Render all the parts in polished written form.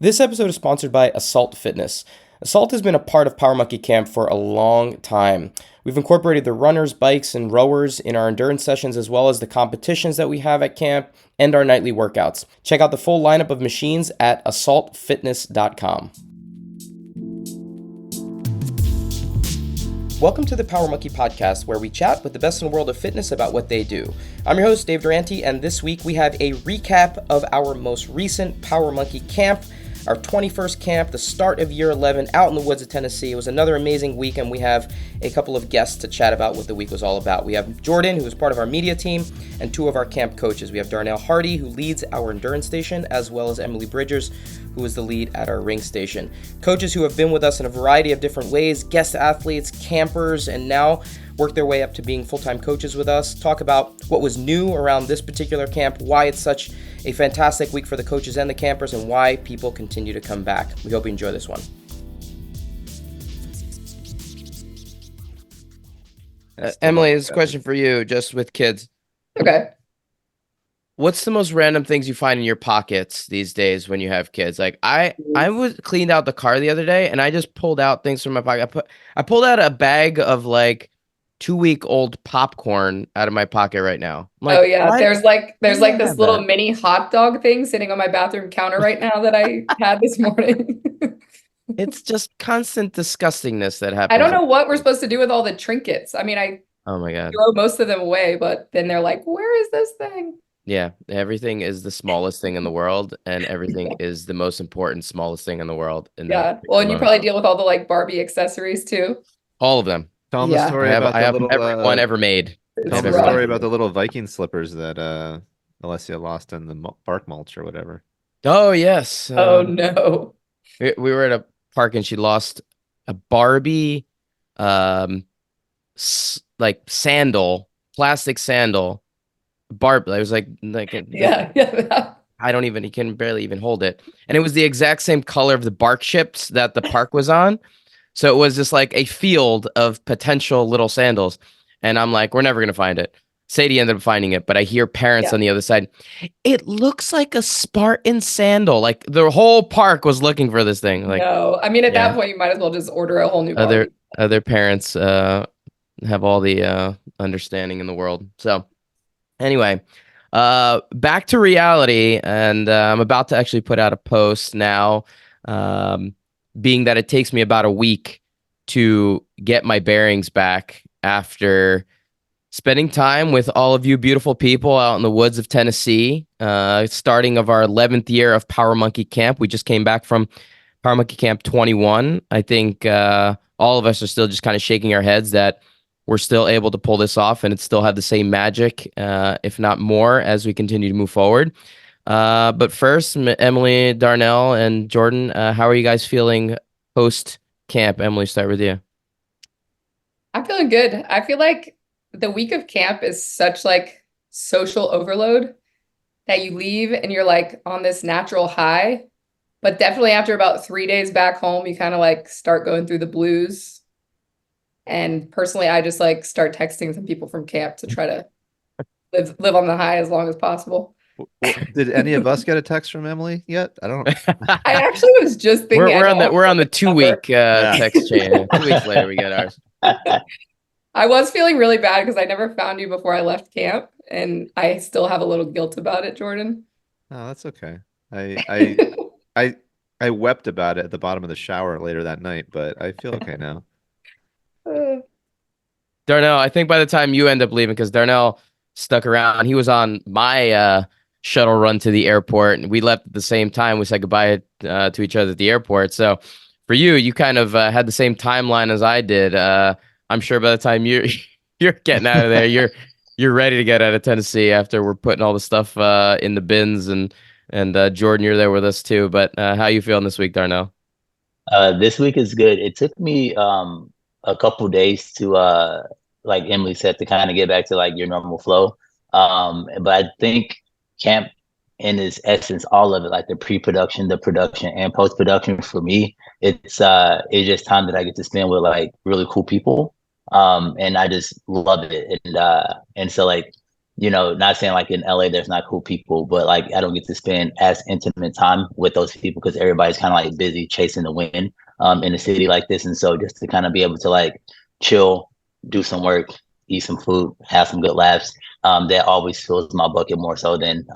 This episode is sponsored by Assault Fitness. Assault has been a part of Power Monkey Camp for a long time. We've incorporated the runners, bikes, and rowers in our endurance sessions, as well as the competitions that we have at camp and our nightly workouts. Check out the full lineup of machines at assaultfitness.com. Welcome to the Power Monkey Podcast, where we chat with the best in the world of fitness about what they do. I'm your host, Dave Durante, and this week we have a recap of our most recent Power Monkey Camp, our 21st camp, the start of year 11 out in the woods of Tennessee. It was another amazing week, and we have a couple of guests to chat about what the week was all about. We have Jordan, who is part of our media team, and two of our camp coaches. We have Darnell Hardy, who leads our endurance station, as well as Emily Bridgers, who is the lead at our ring station. Coaches who have been with us in a variety of different ways, guest athletes, campers, and now work their way up to being full-time coaches with us, talk about what was new around this particular camp, why it's such a fantastic week for the coaches and the campers, and why people continue to come back. We hope you enjoy this one. Emily, this is a question for you, just with kids. Okay. What's the most random things you find in your pockets these days when you have kids? Like I was cleaned out the car the other day, and I just pulled out things from my pocket. I pulled out a bag of like 2-week-old popcorn out of my pocket right now. Like, oh yeah, there's like this little that? mini hot dog thing sitting on my bathroom counter right now that I had this morning. It's just constant disgustingness that happens. I don't know what we're supposed to do with all the trinkets. I mean, I Oh my God. throw most of them away, but then they're like, where is this thing? Yeah, everything is the smallest thing in the world, and everything is the most important, smallest thing in the world. Yeah. Well, and you probably deal with all the like Barbie accessories too. All of them. Tell them the story I about have the little every one ever made. tell them the story about the little Viking slippers that Alessia lost in the bark mulch or whatever. Oh yes. Oh no. We were at a park and she lost a Barbie, like sandal, plastic sandal. Barbie. It was like yeah. I don't even. He can barely even hold it, and it was the exact same color of the bark chips that the park was on. So it was just like a field of potential little sandals. And I'm like, we're never going to find it. Sadie ended up finding it, but I hear parents on the other side. It looks like a Spartan sandal. Like the whole park was looking for this thing. Like, no, I mean, at that point, you might as well just order a whole new Barbie. Other parents have all the understanding in the world. So anyway, back to reality. And I'm about to actually put out a post now. Being that it takes me about a week to get my bearings back after spending time with all of you beautiful people out in the woods of Tennessee, starting of our 11th year of Power Monkey Camp. We just came back from Power Monkey Camp 21. I think all of us are still just kind of shaking our heads that we're still able to pull this off, and it still have the same magic, if not more, as we continue to move forward. But first, Emily, Darnell, and Jordan, how are you guys feeling post camp? Emily, start with you. I'm feeling good. I feel like the week of camp is such like social overload that you leave and you're like on this natural high, but definitely after about 3 days back home, you kind of like start going through the blues. And personally, I just like start texting some people from camp to try to live on the high as long as possible. Did any of us get a text from Emily yet? I don't. I actually was just thinking we're on the 2-week text chain. 2 weeks later, we get ours. I was feeling really bad because I never found you before I left camp, and I still have a little guilt about it, Jordan. Oh, that's okay. I wept about it at the bottom of the shower later that night, but I feel okay now. Darnell, I think by the time you end up leaving, because Darnell stuck around, he was on my shuttle run to the airport, and we left at the same time. We said goodbye to each other at the airport. So for you, you kind of had the same timeline as I did. I'm sure by the time you're getting out of there, you're ready to get out of Tennessee after we're putting all the stuff in the bins, and Jordan, you're there with us too. But how you feeling this week, Darnell? This week is good. It took me a couple days to like Emily said, to kind of get back to like your normal flow. But I think camp in its essence, all of it, like the pre-production, the production, and post-production, for me, it's just time that I get to spend with like really cool people. And I just love it. And so like not saying like in LA there's not cool people, but like I don't get to spend as intimate time with those people because everybody's kind of like busy chasing the wind in a city like this. And so just to kind of be able to like chill, do some work, eat some food, have some good laughs, that always fills my bucket more so than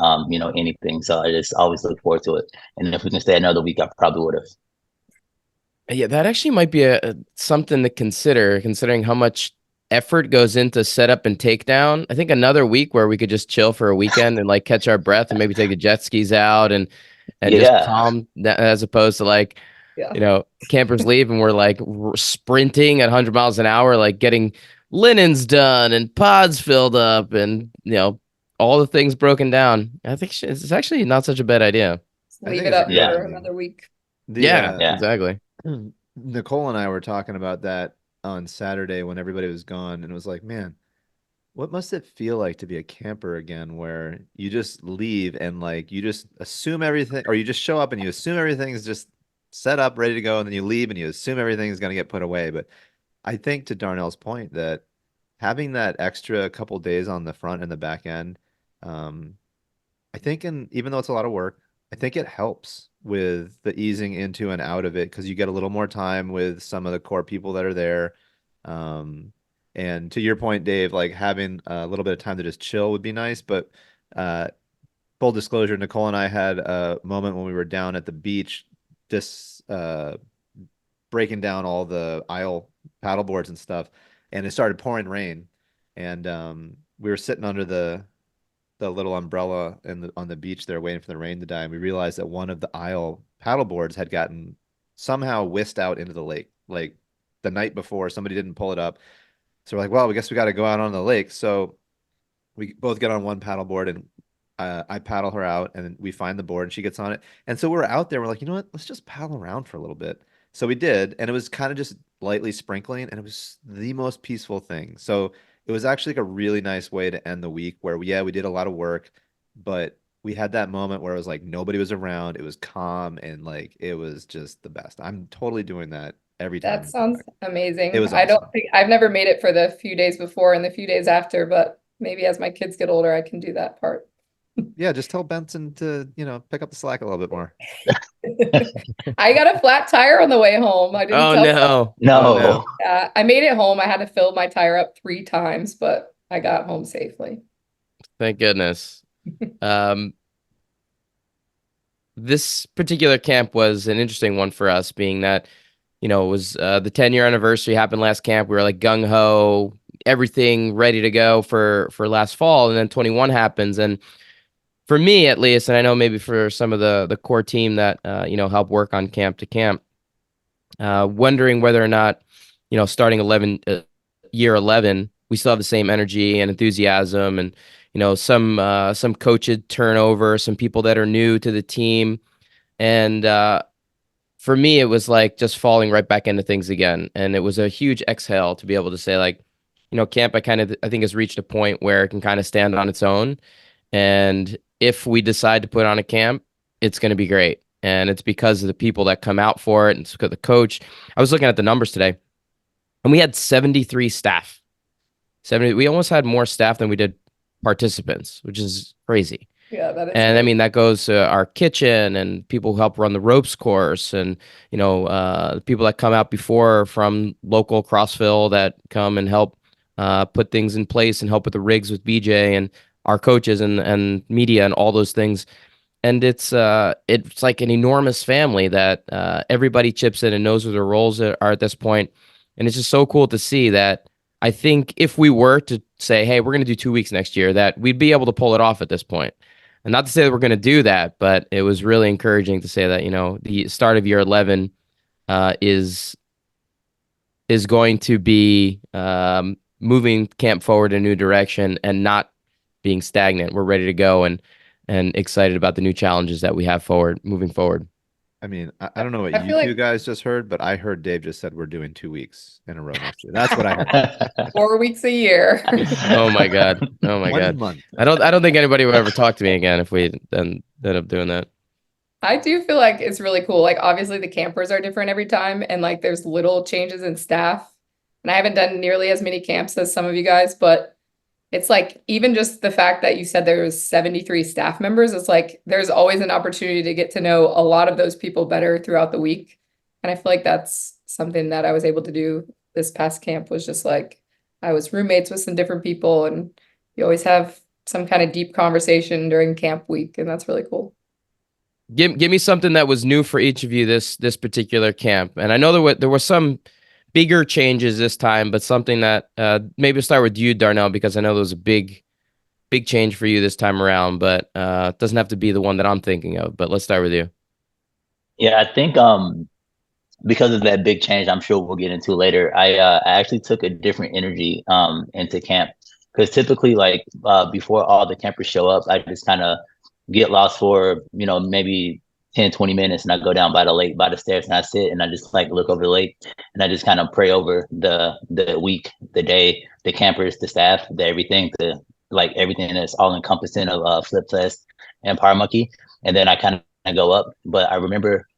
anything. So I just always look forward to it. And if we can stay another week, I probably would have. Yeah, that actually might be something to consider, considering how much effort goes into setup and takedown. I think another week where we could just chill for a weekend and like catch our breath and maybe take the jet skis out and just Yeah. calm as opposed to like, Yeah. campers leave and we're like sprinting at 100 miles an hour, like getting linens done and pods filled up and, all the things broken down. I think it's actually not such a bad idea. I Leave think it it's a up great for idea. another week. Yeah, Yeah. exactly. Nicole and I were talking about that on Saturday when everybody was gone, and it was like, man, what must it feel like to be a camper again, where you just leave and like you just assume everything, or you just show up and you assume everything's just set up, ready to go, and then you leave and you assume everything's going to get put away. But I think to Darnell's point that having that extra couple days on the front and the back end, um, I think, and even though it's a lot of work, I think it helps with the easing into and out of it because you get a little more time with some of the core people that are there. Um, and to your point, Dave, like having a little bit of time to just chill would be nice. But uh, full disclosure, Nicole and I had a moment when we were down at the beach, just breaking down all the aisle paddle boards and stuff, and it started pouring rain, and we were sitting under the little umbrella on the beach there waiting for the rain to die, and we realized that one of the aisle paddle boards had gotten somehow whisked out into the lake. Like the night before, somebody didn't pull it up. So we're like, well, I guess we got to go out on the lake. So we both get on one paddle board and I paddle her out and then we find the board and she gets on it. And so we're out there. We're like, you know what? Let's just paddle around for a little bit. So we did. And it was kind of just lightly sprinkling and it was the most peaceful thing. So it was actually like a really nice way to end the week where we did a lot of work, but we had that moment where it was like nobody was around. It was calm and like it was just the best. I'm totally doing that every time. That sounds amazing. It was I don't awesome. think I've never made it for the few days before and the few days after, but maybe as my kids get older, I can do that part. Yeah, just tell Benson to, pick up the slack a little bit more. I got a flat tire on the way home. I didn't Oh tell no. No. Oh, no. I made it home. I had to fill my tire up 3 times, but I got home safely. Thank goodness. This particular camp was an interesting one for us, being that, it was the 10-year anniversary happened last camp. We were like gung ho, everything ready to go for last fall, and then 21 happens. And for me, at least, and I know maybe for some of the core team that help work on camp to camp, wondering whether or not, starting year 11, we still have the same energy and enthusiasm, and some coach turnover, some people that are new to the team, and for me, it was like just falling right back into things again, and it was a huge exhale to be able to say like, camp I think has reached a point where it can kind of stand on its own, and if we decide to put on a camp, it's going to be great, and it's because of the people that come out for it, and it's because of the coach. I was looking at the numbers today, and we had 73 staff. 70. We almost had more staff than we did participants, which is crazy. Yeah, that is And I great. mean, that goes to our kitchen and people who help run the ropes course and, people that come out before from local Crossville that come and help put things in place and help with the rigs with BJ and our coaches and media and all those things. And it's like an enormous family that everybody chips in and knows what their roles are at this point. And it's just so cool to see that. I think if we were to say, hey, we're going to do 2 weeks next year, that we'd be able to pull it off at this point. And not to say that we're going to do that, but it was really encouraging to say that, the start of year 11 is going to be moving camp forward in a new direction and not being stagnant. We're ready to go and excited about the new challenges that we have moving forward. I mean, I don't know what I you feel two like guys just heard, but I heard Dave just said we're doing 2 weeks in a row next year. That's what I heard. 4 weeks a year. Oh my God. Oh my 1 God. month. I don't think anybody would ever talk to me again if we then end up doing that. I do feel like it's really cool. Like obviously the campers are different every time and like there's little changes in staff. And I haven't done nearly as many camps as some of you guys, but it's like even just the fact that you said there was 73 staff members, it's like there's always an opportunity to get to know a lot of those people better throughout the week. And I feel like that's something that I was able to do this past camp, was just like I was roommates with some different people, and you always have some kind of deep conversation during camp week, and that's really cool. Give me something that was new for each of you this particular camp. And I know there were some bigger changes this time, but something that maybe start with you, Darnell, because I know there was a big change for you this time around, but it doesn't have to be the one that I'm thinking of. But let's start with you. Yeah, I think because of that big change, I'm sure we'll get into later. I actually took a different energy into camp, because typically, like before all the campers show up, I just kind of get lost for maybe 10, 20 minutes, and I go down by the lake, by the stairs, and I sit and I just like look over the lake, and I just kind of pray over the week, the day, the campers, the staff, everything that's all encompassing of Flip Fest and Power Monkey, and then I kind of go up. But I remember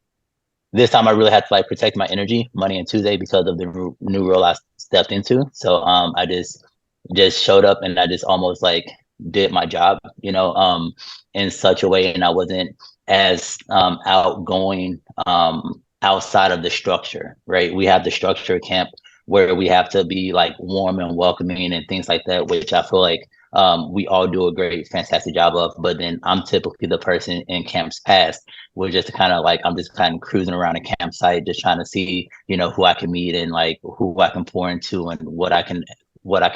this time I really had to like protect my energy Monday and Tuesday because of the new role I stepped into. So I just showed up, and I just almost like did my job, in such a way, and I wasn't as outgoing outside of the structure, right? We have the structure at camp where we have to be like warm and welcoming and things like that, which I feel like we all do a great, fantastic job of. But then I'm typically the person in camps past, where just kind of like I'm just kind of cruising around a campsite, just trying to see, who I can meet and like who I can pour into and what I can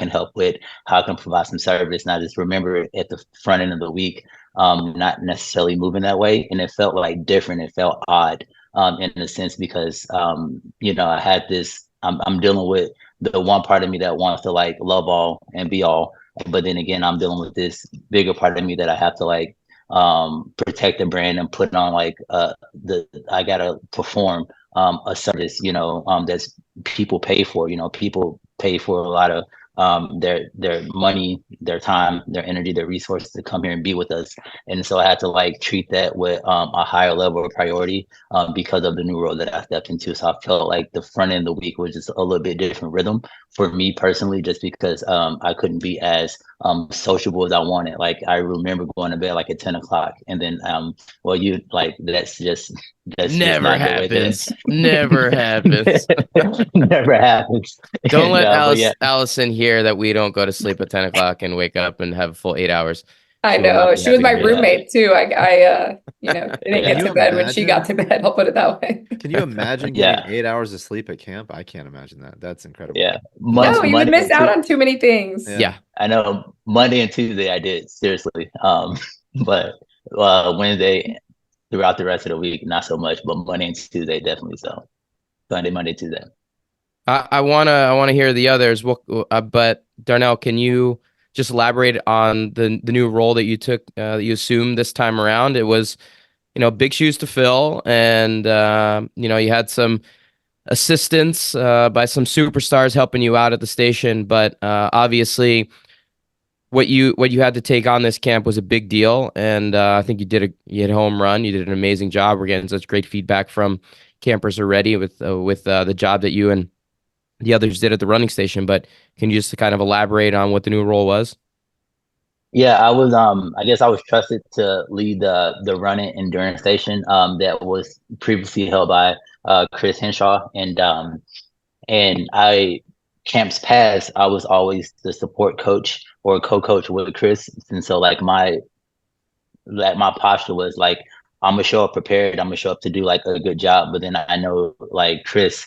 help with, how I can provide some service. And I just remember at the front end of the week, not necessarily moving that way, and it felt like different. It felt odd, in a sense, because I had this. I'm dealing with the one part of me that wants to like love all and be all, but then again, I'm dealing with this bigger part of me that I have to like protect the brand and put on like I gotta perform a service, that's people pay for. People pay for a lot of their money, their time, their energy, their resources to come here and be with us. And so I had to like treat that with a higher level of priority because of the new role that I stepped into. So I felt like the front end of the week was just a little bit different rhythm for me personally, just because I couldn't be as sociable as I wanted. Like I remember going to bed like at 10 o'clock, and then that's just Never not the way that happens. Never happens. never happens. Don't let Yeah. Allison hear that we don't go to sleep at 10 o'clock and wake up and have a full 8 hours. I She will not know. be She was happy my to hear that. roommate too. I didn't Can get you to bed when she got to bed. I'll put it that way. Can you imagine Yeah. getting 8 hours of sleep at camp? I can't imagine that. That's incredible. Yeah. No, you would Monday miss and out on too many things. Yeah. I know Monday and Tuesday I did, seriously. But Wednesday throughout the rest of the week, not so much, but Monday and Tuesday definitely so. Sunday, Monday, Tuesday. I wanna hear the others. But Darnell, can you just elaborate on the new role that you took, that you assumed this time around? It was, big shoes to fill, and you had some assistance by some superstars helping you out at the station, but obviously what you had to take on this camp was a big deal, and I think you hit a home run. You did an amazing job. We're getting such great feedback from campers already with the job that you and the others did at the running station. But can you just kind of elaborate on what the new role was? Yeah, I was I guess I was trusted to lead the running endurance station that was previously held by Chris Henshaw, and I camps past I was always the support coach or co-coach with Chris. And so like my posture was like, I'm gonna show up prepared, I'm gonna show up to do like a good job, but then I know like Chris,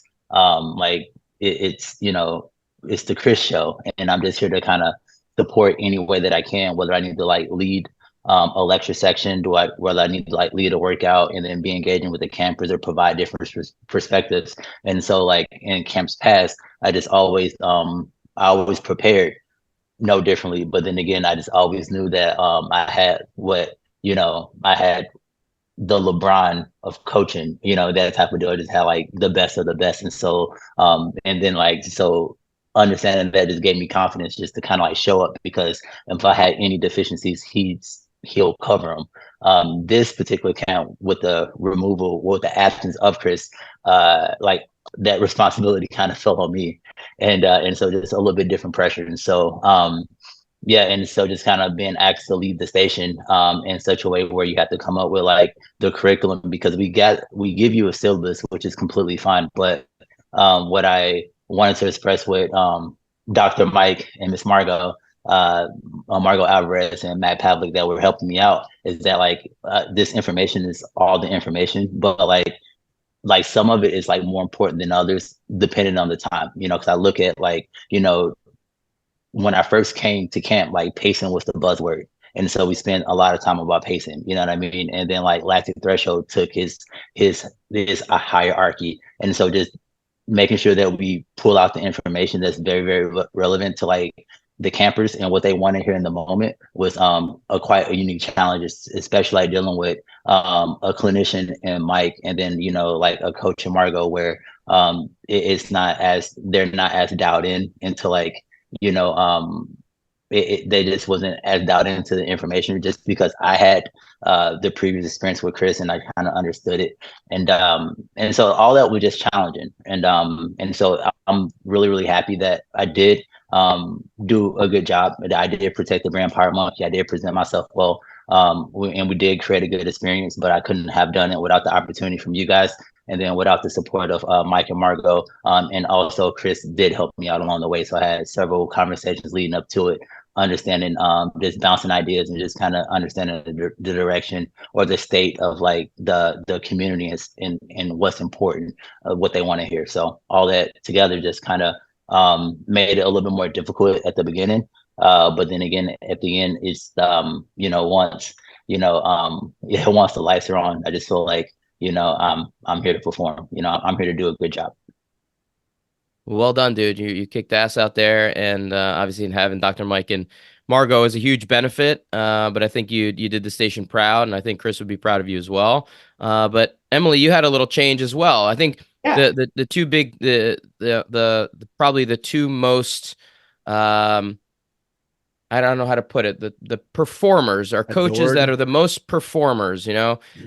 it's it's the Chris show, and I'm just here to kind of support any way that I can, whether I need to like lead a lecture section, whether I need to like lead a workout and then be engaging with the campers or provide different perspectives. And so like in camps past, I always prepared no differently, but then again, I just always knew that I had I had the LeBron of coaching, that type of deal. I just had like the best of the best. And so, and then like, so understanding that just gave me confidence just to kind of like show up, because if I had any deficiencies, he'll cover them. This particular camp with the absence of Chris, like that responsibility kind of fell on me. And so just a little bit different pressure. And so, yeah, and so just kind of being asked to lead the station in such a way where you have to come up with like the curriculum, because we give you a syllabus, which is completely fine. But what I wanted to express with Dr. Mike and Miss Margaux, Margaux Alvarez and Matt Pavlik, that were helping me out, is that like this information is all the information, but like some of it is like more important than others depending on the time, because I look at like, when I first came to camp, like pacing was the buzzword. And so we spent a lot of time about pacing, you know what I mean? And then like lactic threshold took his a hierarchy. And so just making sure that we pull out the information that's very, very relevant to like the campers and what they want to hear in the moment was a quite a unique challenge, especially like dealing with a clinician and Mike, and then like a coach and Margaux, where it's not as, they're not as dialed in into like you know, they just wasn't as dialed into the information, just because I had the previous experience with Chris and I kind of understood it. And so all that was just challenging. And so I'm really, really happy that I did do a good job. I did protect the brand Pirate Monkey. I did present myself well. And we did create a good experience, but I couldn't have done it without the opportunity from you guys. And then without the support of Mike and Margaux, and also Chris did help me out along the way. So I had several conversations leading up to it, understanding, just bouncing ideas and just kind of understanding the direction or the state of like the community and what's important, what they want to hear. So all that together just kind of made it a little bit more difficult at the beginning. But then again, at the end, it's once once the lights are on, I just feel like I'm here to perform. I'm here to do a good job. Well done, dude. You kicked ass out there, and obviously having Dr. Mike and Margaux is a huge benefit. But I think you did the station proud, and I think Chris would be proud of you as well. But Emily, you had a little change as well. I think the two big the probably the two most I don't know how to put it. The performers are coaches that are the most performers,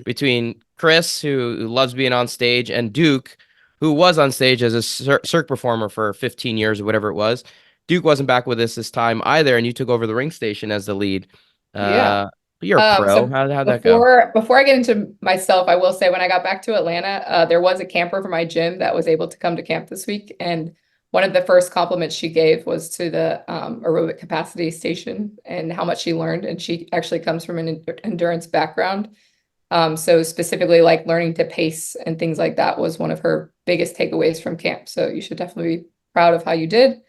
between Chris, who loves being on stage, and Duke, who was on stage as a circ performer for 15 years or whatever it was. Duke wasn't back with us this time either, and you took over the ring station as the lead. You're a pro. So how'd that go? Before I get into myself, I will say when I got back to Atlanta, there was a camper from my gym that was able to come to camp this week. And one of the first compliments she gave was to the aerobic capacity station and how much she learned. And she actually comes from an endurance background. So specifically like learning to pace and things like that was one of her biggest takeaways from camp. So you should definitely be proud of how you did.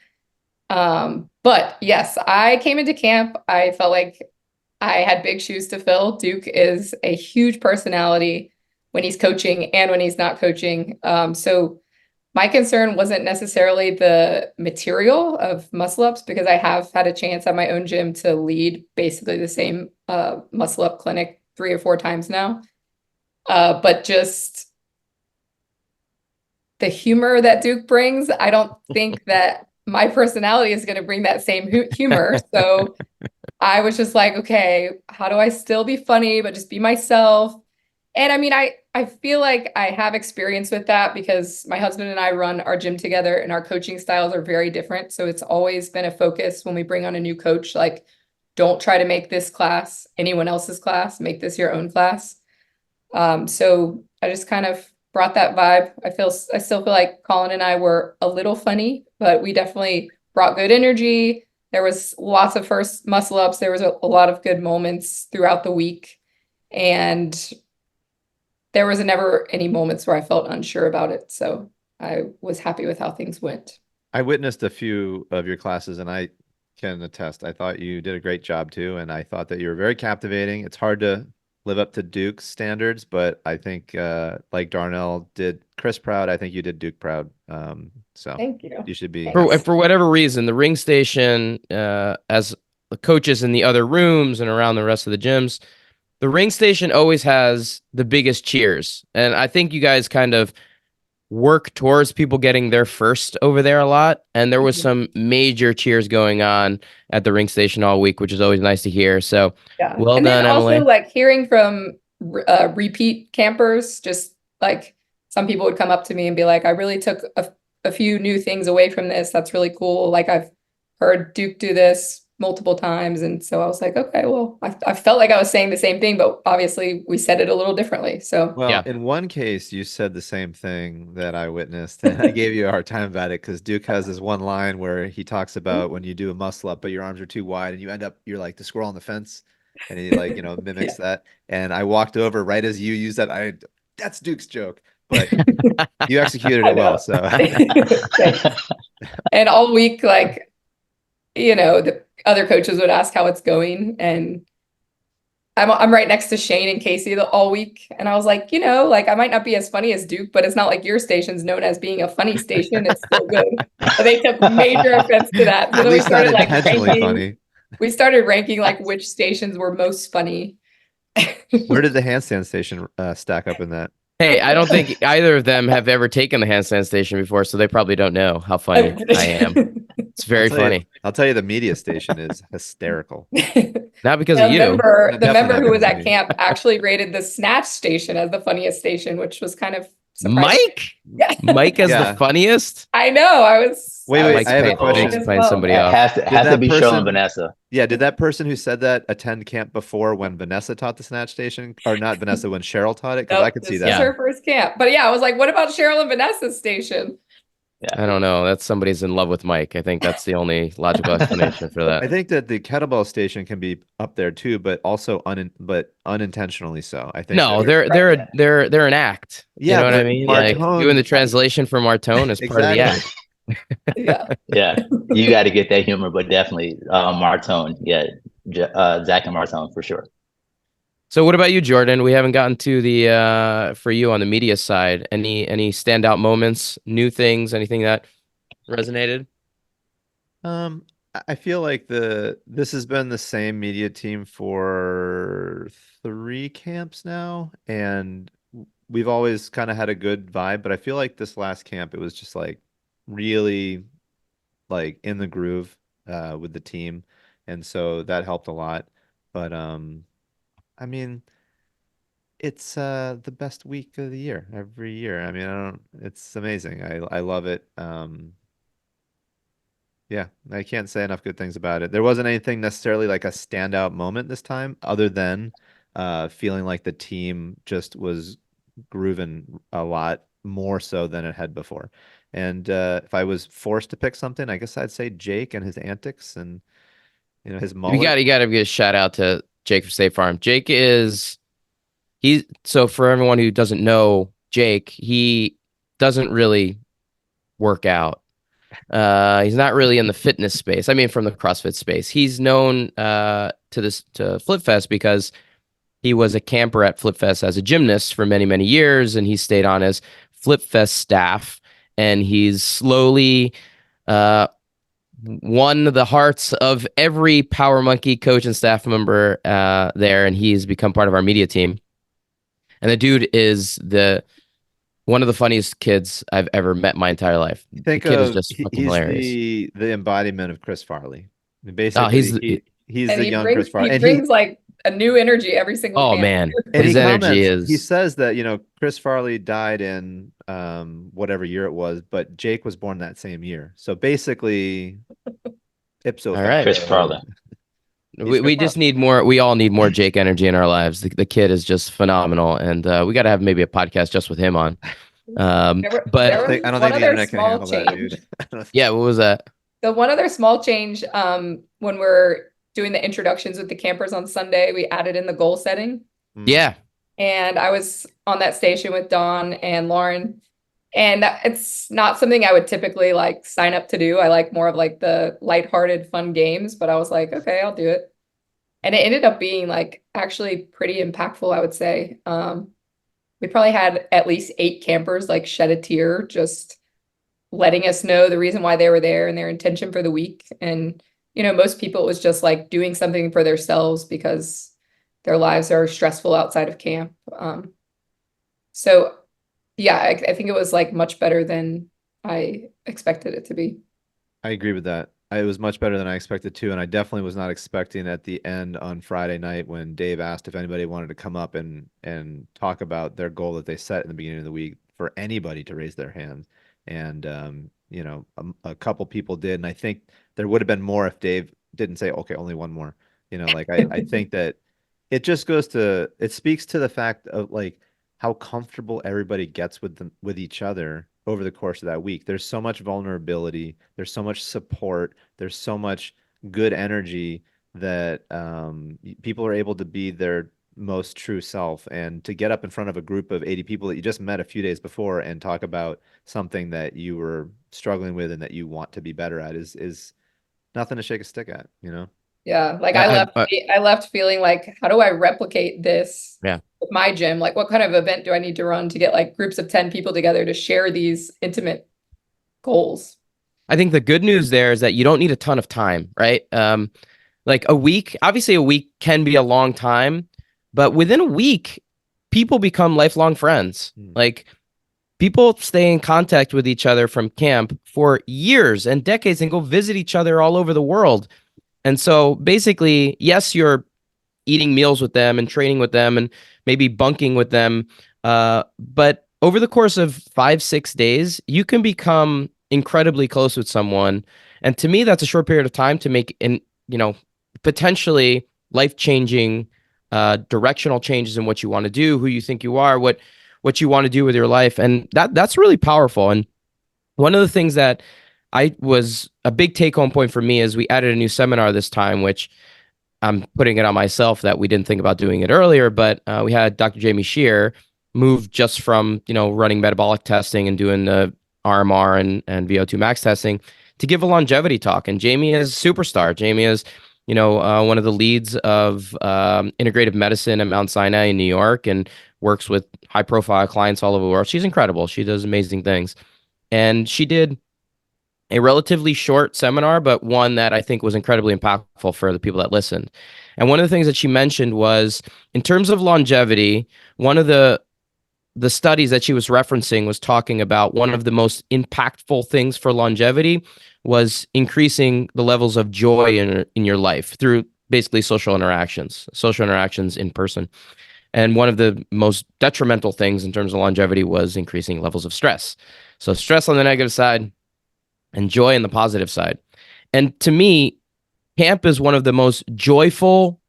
But yes, I came into camp. I felt like I had big shoes to fill. Duke is a huge personality when he's coaching and when he's not coaching. So my concern wasn't necessarily the material of muscle ups, because I have had a chance at my own gym to lead basically the same muscle up clinic 3 or 4 times now. But just the humor that Duke brings, I don't think that my personality is going to bring that same humor. So I was just like, okay, how do I still be funny, but just be myself? And I mean, I feel like I have experience with that because my husband and I run our gym together and our coaching styles are very different. So it's always been a focus when we bring on a new coach, like, don't try to make this class anyone else's class, make this your own class. So I just kind of brought that vibe. I still feel like Colin and I were a little funny, but we definitely brought good energy. There was lots of first muscle ups. There was a lot of good moments throughout the week. And there was never any moments where I felt unsure about it. So I was happy with how things went. I witnessed a few of your classes and I can attest. I thought you did a great job too. And I thought that you were very captivating. It's hard to live up to Duke's standards, but I think like Darnell did Chris proud, I think you did Duke proud. So thank you. You should be. For whatever reason, the ring station, as the coaches in the other rooms and around the rest of the gyms, the ring station always has the biggest cheers. And I think you guys kind of work towards people getting there first over there a lot. And there was some major cheers going on at the ring station all week, which is always nice to hear. So well and done, then also Emily. like hearing from repeat campers, just like some people would come up to me and be like, I really took a few new things away from this. That's really cool. Like I've heard Duke do this multiple times. And so I was like, okay, well, I felt like I was saying the same thing, but obviously we said it a little differently. So Well, Yeah. in one case, you said the same thing that I witnessed, and I gave you a hard time about it because Duke has this one line where he talks about when you do a muscle up, but your arms are too wide, and you end up you're like the squirrel on the fence, and he like mimics that. And I walked over right as you used that. That's Duke's joke, but you executed I it well. know. So And all week, like, the other coaches would ask how it's going. And I'm right next to Shane and Casey all week. And I was like, like I might not be as funny as Duke, but it's not like your station's known as being a funny station. It's still good. And they took major offense to that. So at then we least not started like intentionally ranking. funny. We started ranking like which stations were most funny. Where did the handstand station stack up in that? Hey, I don't think either of them have ever taken the handstand station before, so they probably don't know how funny I am. It's very funny. I'll tell you, the media station is hysterical. Not because of you. The Definitely member not who was because of at me. camp actually rated the snatch station as the funniest station, which was kind of surprising. Mike? Yeah. Mike as Yeah. the funniest? I know. I was Wait, was Mike's I have a paying, question. Mike's as playing well. somebody It off. has to that be Cheryl person- and Vanessa. Yeah, did that person who said that attend camp before when Vanessa taught the snatch station? Or not Vanessa, when Cheryl taught it? Because I Nope, could see this that. was her first camp. But yeah, I was like, what about Cheryl and Vanessa's station? I don't know. That's somebody's in love with Mike. I think that's the only logical explanation for I that. think that the kettlebell station can be up there too, but also unintentionally so. I think No, that- they're an act. Yeah, You know what I but mean? Like Martone- doing the translation for Martone is part of the Exactly. act. Yeah. Yeah, you got to get that humor, but definitely Martone. Yeah, Zach and Martone for sure. So what about you, Jordan? We haven't gotten to the for you on the media side. Any standout moments, new things, anything that resonated? I feel like this has been the same media team for 3 camps now, and we've always kind of had a good vibe, but I feel like this last camp it was just like really like in the groove with the team, and so that helped a lot. But I mean, it's the best week of the year every year. I mean, it's amazing. I love it. Yeah, I can't say enough good things about it. There wasn't anything necessarily like a standout moment this time, other than feeling like the team just was grooving a lot more so than it had before. And if I was forced to pick something, I guess I'd say Jake and his antics and his mullet. You gotta give a shout out to Jake from State Farm. So for everyone who doesn't know Jake, he doesn't really work out. He's not really in the fitness space. I mean, from the CrossFit space. He's known to Flip Fest because he was a camper at Flip Fest as a gymnast for many, many years, and he stayed on as Flip Fest staff. And he's slowly won the hearts of every Power Monkey coach and staff member there, and he's become part of our media team. And the dude is one of the funniest kids I've ever met my entire life. The kid is just fucking he's hilarious. the embodiment of Chris Farley. Basically, he's And the he young brings, Chris Farley. he And brings like a new energy every single Oh camp. man, And his he energy comments, he is. says that, Chris Farley died in whatever year it was, but Jake was born that same year. So basically, ipso All right. Chris facto, Farley. We just need more. We all need more Jake energy in our lives. The kid is just phenomenal, and we got to have maybe a podcast just with him on. But I don't think the internet can handle that, dude. Yeah, what was that? The one other small change, when we're doing the introductions with the campers on Sunday, we added in the goal setting. Yeah, And I was on that station with Dawn and Lauren. And it's not something I would typically like sign up to do. I like more of like the lighthearted, fun games, but I was like, okay, I'll do it. And it ended up being like actually pretty impactful, I would say. We probably had at least 8 campers like shed a tear, just letting us know the reason why they were there and their intention for the week. And, most people it was just like doing something for themselves because their lives are stressful outside of camp. So yeah, I think it was like much better than I expected it to be. I agree with that. It was much better than I expected too, and I definitely was not expecting at the end on Friday night when Dave asked if anybody wanted to come up and talk about their goal that they set in the beginning of the week for anybody to raise their hand. And a couple people did, and I think there would have been more if Dave didn't say, okay, only one more. You know, like I think that it just it speaks to the fact of like how comfortable everybody gets with them, with each other over the course of that week. There's so much vulnerability, there's so much support, there's so much good energy that people are able to be their most true self, and to get up in front of a group of 80 people that you just met a few days before and talk about something that you were struggling with and that you want to be better at is nothing to shake a stick at, you know? Yeah, like I I left feeling like, how do I replicate this yeah. with my gym? Like, what kind of event do I need to run to get like groups of 10 people together to share these intimate goals? I think the good news there is that you don't need a ton of time, right? Like a week, obviously a week can be a long time, but within a week, people become lifelong friends. Like people stay in contact with each other from camp for years and decades and go visit each other all over the world. And so basically, yes, you're eating meals with them and training with them and maybe bunking with them. But over the course of 5, 6 days, you can become incredibly close with someone. And to me, that's a short period of time to make potentially life-changing directional changes in what you want to do, who you think you are, what you want to do with your life. And that's really powerful. And one of the things that I was a big take-home point for me is we added a new seminar this time, which I'm putting it on myself that we didn't think about doing it earlier, but we had Dr. Jaime Schehr move just from, running metabolic testing and doing the RMR and VO2 max testing to give a longevity talk. And Jaime is a superstar. Jaime is, one of the leads of integrative medicine at Mount Sinai in New York and works with high profile clients all over the world. She's incredible. She does amazing things. And she did a relatively short seminar, but one that I think was incredibly impactful for the people that listened. And one of the things that she mentioned was, in terms of longevity, one of the studies that she was referencing was talking about one of the most impactful things for longevity was increasing the levels of joy in your life through basically social interactions in person. And one of the most detrimental things in terms of longevity was increasing levels of stress. So stress on the negative side, and joy on the positive side. And to me, camp is one of the most joyful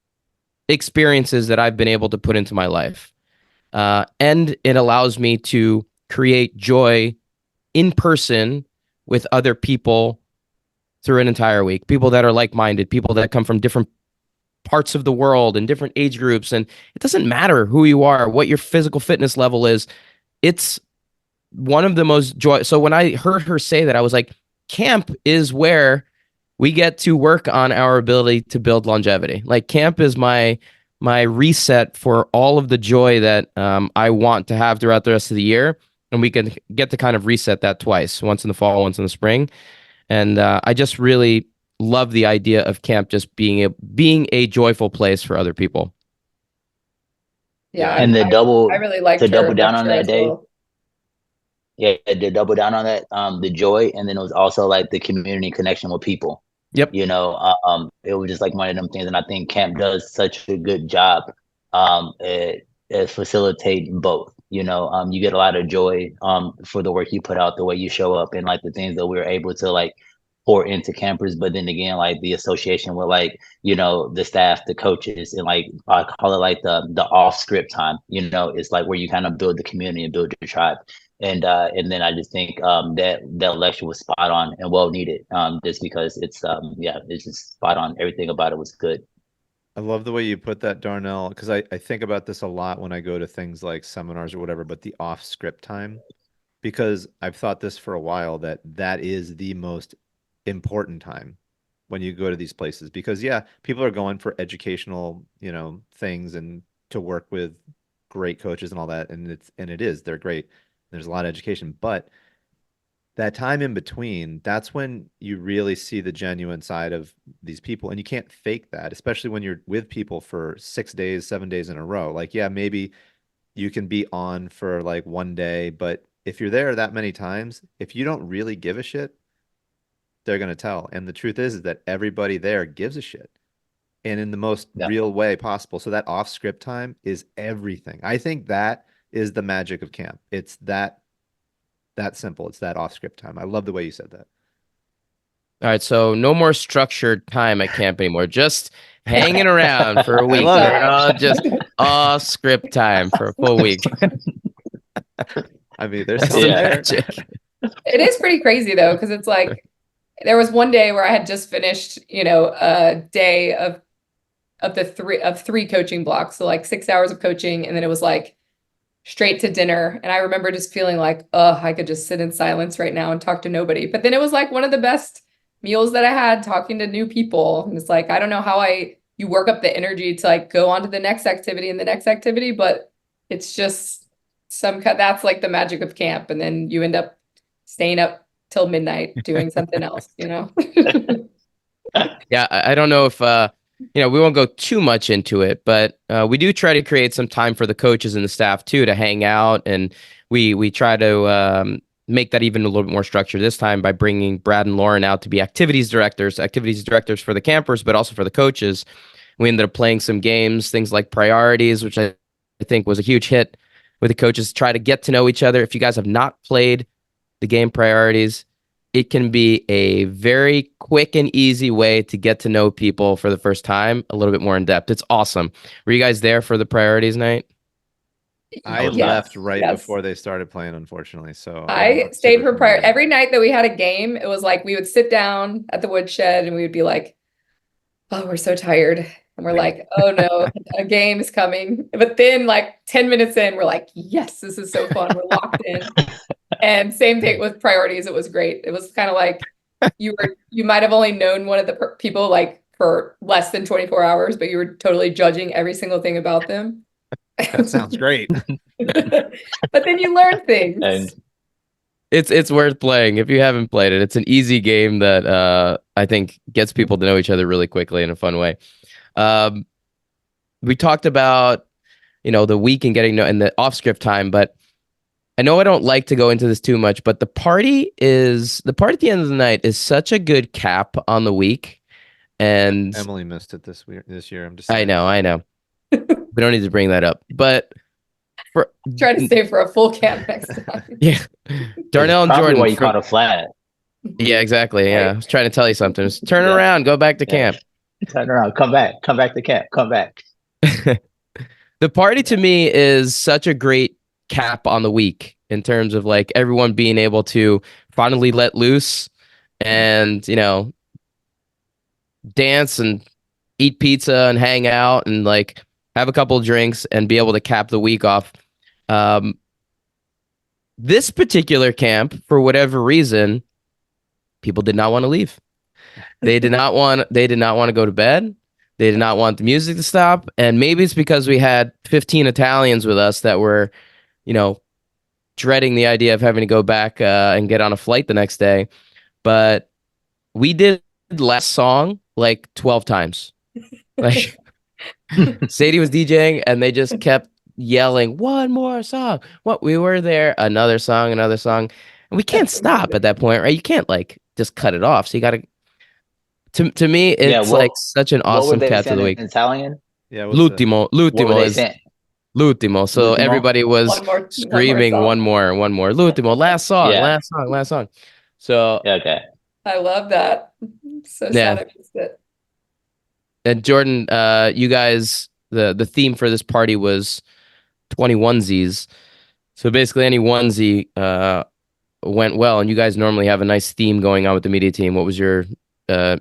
experiences that I've been able to put into my life. And it allows me to create joy in person with other people through an entire week. People that are like-minded, people that come from different parts of the world and different age groups. And it doesn't matter who you are, what your physical fitness level is. It's one of the most joy. So when I heard her say that, I was like, camp is where we get to work on our ability to build longevity. Like camp is my reset for all of the joy that I want to have throughout the rest of the year. And we can get to kind of reset that twice, once in the fall, once in the spring. And I just really love the idea of camp just being a joyful place for other people. Yeah, And I really liked to her double down on lecture that, as Dave. well. Yeah, to double down on that, the joy, and then it was also like the community connection with people. Yep. It was just like one of them things, and I think camp does such a good job at facilitating both. You get a lot of joy for the work you put out, the way you show up, and like the things that we were able to like pour into campers. But then again, like the association with like the staff, the coaches, and like I call it like the off script time. It's like where you kind of build the community and build your tribe. And then I just think that lecture was spot on and well needed, just because it's just spot on. Everything about it was good. I love the way you put that, Darnell, because I think about this a lot when I go to things like seminars or whatever, but the off script time, because I've thought this for a while that is the most important time when you go to these places, because yeah, people are going for educational, things and to work with great coaches and all that, and they're great. There's a lot of education, but that time in between, that's when you really see the genuine side of these people. And you can't fake that, especially when you're with people for 6 days, 7 days in a row. Like, yeah, maybe you can be on for like one day, but if you're there that many times, if you don't really give a shit, they're going to tell. And the truth is that everybody there gives a shit, and in the most real way possible. So that off script time is everything. I think that is the magic of camp. It's that simple. It's that off script time. I love the way you said that. All right, so no more structured time at camp anymore. Just hanging around for a week. love it. Just off script time for a full week. I mean, there's That's something the Yeah. there. magic. It is pretty crazy though, because it's like there was one day where I had just finished, a day of three coaching blocks. So like 6 hours of coaching, and then it was like straight to dinner. And I remember just feeling like, oh, I could just sit in silence right now and talk to nobody. But then it was like one of the best meals that I had, talking to new people. And it's like, I don't know how you work up the energy to like go on to the next activity and the next activity, but it's just that's like the magic of camp. And then you end up staying up till midnight doing something else, Yeah, I don't know if we won't go too much into it, but we do try to create some time for the coaches and the staff too to hang out, and we try to make that even a little bit more structured this time by bringing Brad and Lauren out to be activities directors for the campers, but also for the coaches. We ended up playing some games, things like priorities, which I think was a huge hit with the coaches. Try to get to know each other. If you guys have not played the game priorities, it can be a very quick and easy way to get to know people for the first time, a little bit more in depth. It's awesome. Were you guys there for the priorities night? I was left right yes. before they started playing, unfortunately. So I I'm stayed super for prior familiar. every night that we had a game. It was like we would sit down at the woodshed and we would be like, oh, we're so tired. And we're like, oh no, a game is coming. But then like 10 minutes in, we're like, yes, this is so fun. We're locked in. And same thing with priorities. It was great. It was kind of like you might have only known one of the people like for less than 24 hours, but you were totally judging every single thing about them. That sounds great. But then you learn things. And It's worth playing if you haven't played it. It's an easy game that I think gets people to know each other really quickly in a fun way. We talked about the week and getting and the off script time, but I know I don't like to go into this too much, but the party at the end of the night is such a good cap on the week. And Emily missed it this year. I'm just I saying. know. We don't need to bring that up, but Try to stay for a full camp next time. yeah, Darnell and probably Jordan. why you caught a flat. Yeah, exactly. Yeah, I was trying to tell you something. Just turn Yeah. around, go back to Yeah. camp. Turn around, come back to camp, come back. The party to me is such a great cap on the week in terms of like everyone being able to finally let loose and dance and eat pizza and hang out and like have a couple of drinks and be able to cap the week off. This particular camp, for whatever reason, people did not want to leave. They did not want to go to bed. They did not want the music to stop. And maybe it's because we had 15 Italians with us that were, dreading the idea of having to go back and get on a flight the next day. But we did last song like 12 times. Like Sadie was DJing and they just kept yelling, one more song. We were there, another song. And we can't stop at that point, right? You can't like just cut it off. So you got to me, it's like such an awesome cap to the week. In Italian? Yeah. L'ultimo is saying? l'ultimo. So L'ultimo? everybody was screaming one more. L'ultimo, last song. So Yeah, okay. I love that. So sad I missed it. And Jordan, you guys, the theme for this party was 20 onesies. So basically any onesie went well, and you guys normally have a nice theme going on with the media team. What was your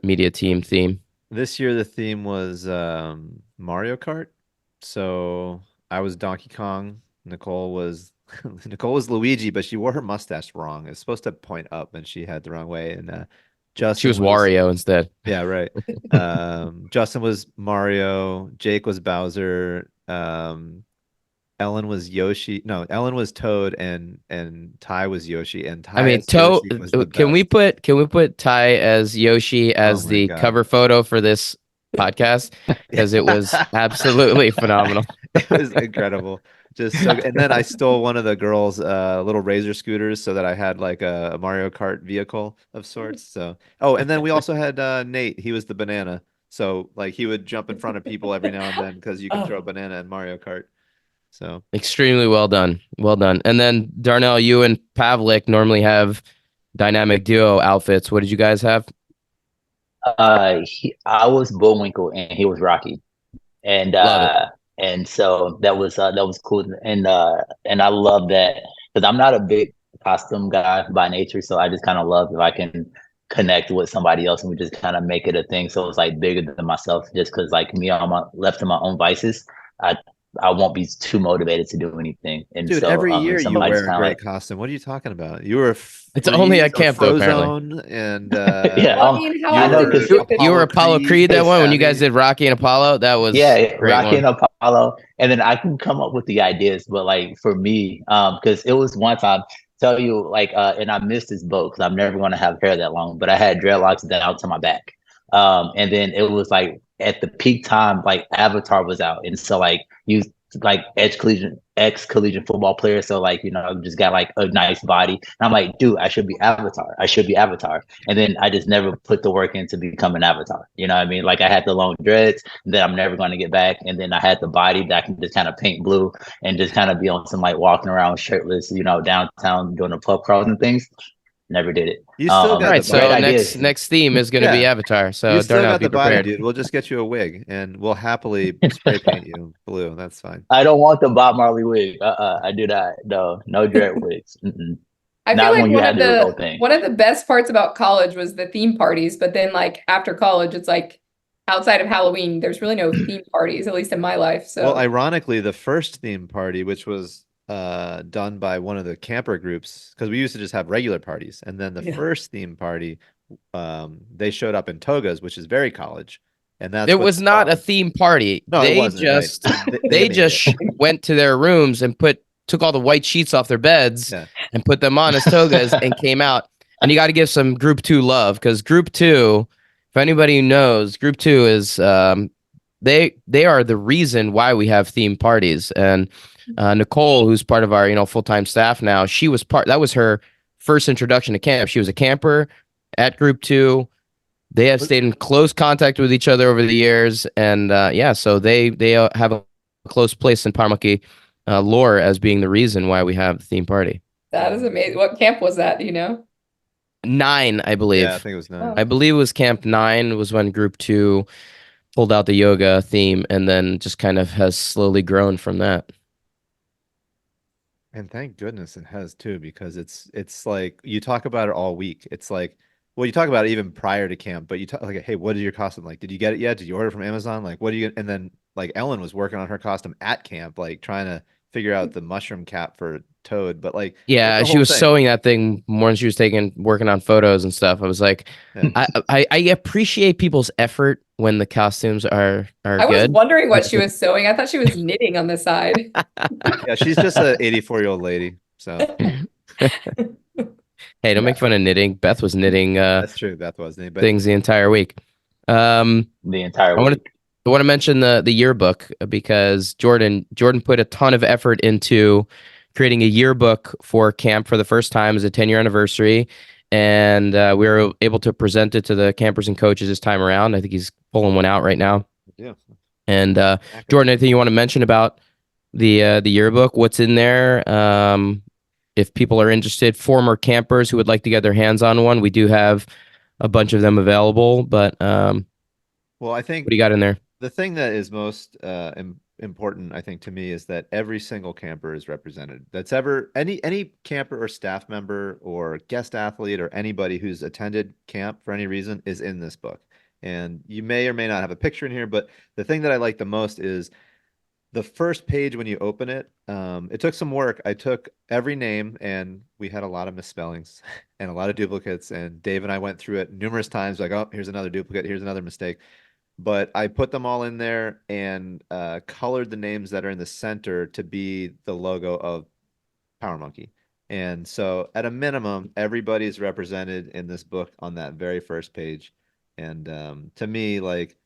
media team theme? This year the theme was Mario Kart. So I was Donkey Kong. Nicole was Luigi, but she wore her mustache wrong. It's supposed to point up, and she had the wrong way. And Justin she was Wario instead. Yeah, right. Justin was Mario. Jake was Bowser. Ellen was Yoshi. No, Ellen was Toad, and Ty was Yoshi. And Ty, I mean, Toad. Can we put Ty as Yoshi as the cover photo for this podcast? Because it was absolutely phenomenal. It was incredible. Just so, and then I stole one of the girls' little razor scooters so that I had like a Mario Kart vehicle of sorts. So, and then we also had Nate. He was the banana. So like he would jump in front of people every now and then because you can throw a banana in Mario Kart. So extremely well done. And then Darnell, you and Pavlik normally have dynamic duo outfits. What did you guys have? I was Bullwinkle and he was Rocky, and Love it. so that was cool, and I love that because I'm not a big costume guy by nature, so I just kind of love if I can connect with somebody else and we just kind of make it a thing. So it's like bigger than myself, just because like me, I'm left to my own vices. I I won't be too motivated to do anything, and Dude, so every year you somebody's wear a kind of great like, costume. What are you talking about? You were It's only Freeze at or camp though, apparently. Frozone, and yeah, Well, I mean, how you I know often do because you were get to You were Apollo Apollo Creed Creed that with one when you guys Sammy. did Rocky and Apollo. That was yeah, a great Rocky one. and Apollo, and then I can come up with the ideas, but like for me, because it was one time, tell you like, and I missed this boat because I'm never going to have hair that long, but I had dreadlocks down to my back, and then it was like at the peak time, like Avatar was out, and so like you like ex collegiate football player, so like just got like a nice body, and I'm like, dude, I should be Avatar, I should be Avatar, and then I just never put the work in to become an Avatar. You know what I mean? Like I had the long dreads that I'm never going to get back. And then I had the body that I can just kind of paint blue and just kind of be on some like walking around shirtless, downtown doing the pub crawls and things. Never did it. You still All got the right, Great so body. next ideas. next theme is going to be Yeah, Avatar. you So still Darnell, got be the body, prepared. dude. We'll just get you a wig, and we'll happily spray paint you blue. That's fine. I don't want the Bob Marley wig. I do not. No, no dread wigs. Mm-mm. I feel Not like when you have the real thing. one of the best parts about college was the theme parties, but then like after college, it's like outside of Halloween, there's really no theme parties, at least in my life. Well, So ironically, the first theme party, which was done by one of the camper groups, because we used to just have regular parties, and then the yeah. first theme party, they showed up in togas, which is very college, and that's It what was not a spawned. theme party. No, it wasn't, right. They They made just it. went to their rooms and took all the white sheets off their beds Yeah. and put them on as togas and came out. And you got to give some Group 2 love because Group 2, if anybody who knows, Group 2 is they are the reason why we have theme parties. And Nicole, who's part of our full-time staff now, that was her first introduction to camp. She was a camper at Group 2. They have stayed in close contact with each other over the years, and yeah, so they have a close place in Parmaki lore as being the reason why we have the theme party. That is amazing. What camp was that? Do you know? 9, I Yeah, I believe. think it was Oh. 9. I believe it was Camp 9 was when Group 2 pulled out the yoga theme, and then just kind of has slowly grown from that. And thank goodness it has too, because it's like you talk about it all week. It's like, well, you talk about it even prior to camp, but you talk like, hey, what is your costume like? Did you get it yet? Did you order from Amazon? Like, what do you? And then like Ellen was working on her costume at camp, like trying to figure out the mushroom cap for Toad. But like, it's Yeah, a she whole was thing. sewing that thing more than she was working on photos and stuff. I was like, Yeah. I appreciate people's effort when the costumes are I was good. wondering what she was sewing. I thought she was knitting on the side. Yeah, she's just a 84-year-old lady. So Hey, don't make fun of knitting. Beth was knitting that's true. That was but things the entire week. Um, The entire I want week. to mention the yearbook because Jordan put a ton of effort into creating a yearbook for camp for the first time as a 10-year anniversary, and we were able to present it to the campers and coaches this time around. I think he's pulling one out right now. yeah. And Jordan, anything you want to mention about the yearbook? What's in there? If people are interested, former campers who would like to get their hands on one, we do have a bunch of them available. But Well, I think what do you got in there? the thing that is most important, I think, to me is that every single camper is represented. That's ever any camper or staff member or guest athlete or anybody who's attended camp for any reason is in this book. And you may or may not have a picture in here, but the thing that I like the most is the first page when you open it. It took some work. I took every name, and we had a lot of misspellings and a lot of duplicates. And Dave and I went through it numerous times, like, oh, here's another duplicate, here's another mistake. But I put them all in there and colored the names that are in the center to be the logo of Power Monkey. And so at a minimum, everybody's represented in this book on that very first page. And to me, like,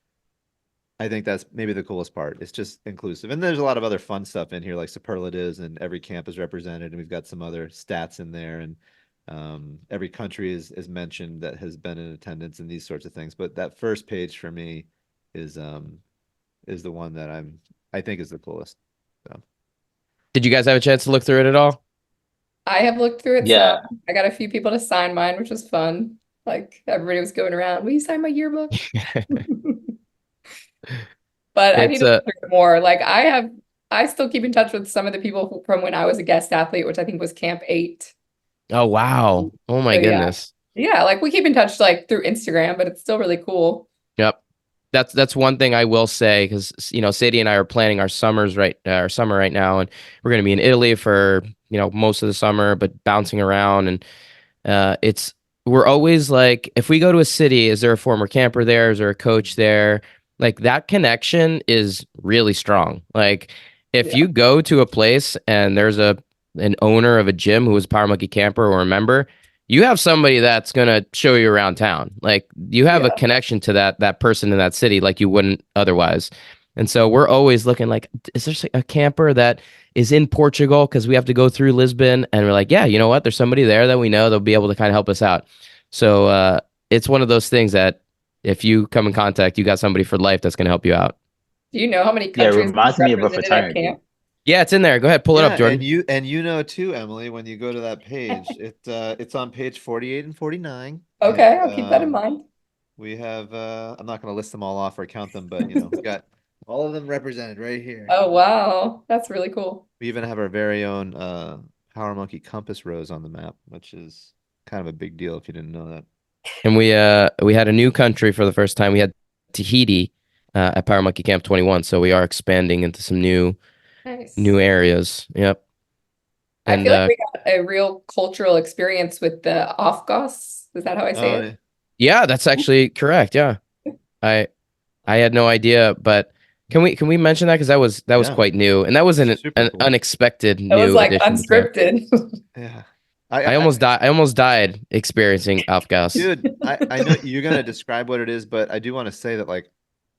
I think that's maybe the coolest part. It's just inclusive. And there's a lot of other fun stuff in here, like superlatives, and every camp is represented. And we've got some other stats in there. And every country is mentioned that has been in attendance and these sorts of things. But that first page for me is the one that I think is the coolest. So Did you guys have a chance to look through it at all? I have looked through it Yeah. some. I got a few people to sign mine, which was fun. Like everybody was going around, will you sign my yearbook? But I need It's to a look through it more. Like I still keep in touch with some of the people from when I was a guest athlete, which I think was Camp 8. oh wow. Oh my So yeah. goodness. Yeah, like we keep in touch like through Instagram, but it's still really cool. Yep. That's one thing I will say because Sadie and I are planning our summer right now, and we're going to be in Italy for most of the summer, but bouncing around, and it's we're always like, if we go to a city, is there a former camper there? Is there a coach there? Like that connection is really strong. Like if Yeah. you go to a place and there's an owner of a gym who was a Power Monkey camper or a member, you have somebody that's gonna show you around town. Like you have a Yeah. connection to that person in that city like you wouldn't otherwise. And so we're always looking like, is there a camper that is in Portugal because we have to go through Lisbon? And we're like, yeah, you know what? There's somebody there that we know that'll be able to kind of help us out. So it's one of those things that if you come in contact, you got somebody for life that's going to help you out. Do you know how many Yeah, it countries reminds me of a represented at fraternity. camp? Yeah, it's in there. Go ahead, pull it up, Jordan. and you know too, Emily, when you go to that page, it's on page 48 and 49. Okay, I'll keep that in mind. We have I'm not going to list them all off or count them, but we got all of them represented right here. Oh wow, that's really cool. We even have our very own Power Monkey compass rose on the map, which is kind of a big deal if you didn't know that. And we had a new country for the first time. We had Tahiti at Power Monkey Camp 21. So we are expanding into some new Nice. areas. Yep. I feel like we got a real cultural experience with the Afghans. Is that how I say it? Yeah, that's actually correct. Yeah. I had no idea, but can we mention that? Because that was quite new. And that was an Super cool. unexpected It new was like addition to camp. unscripted. Yeah. I almost died experiencing Afghans. Dude, I know you're gonna describe what it is, but I do want to say that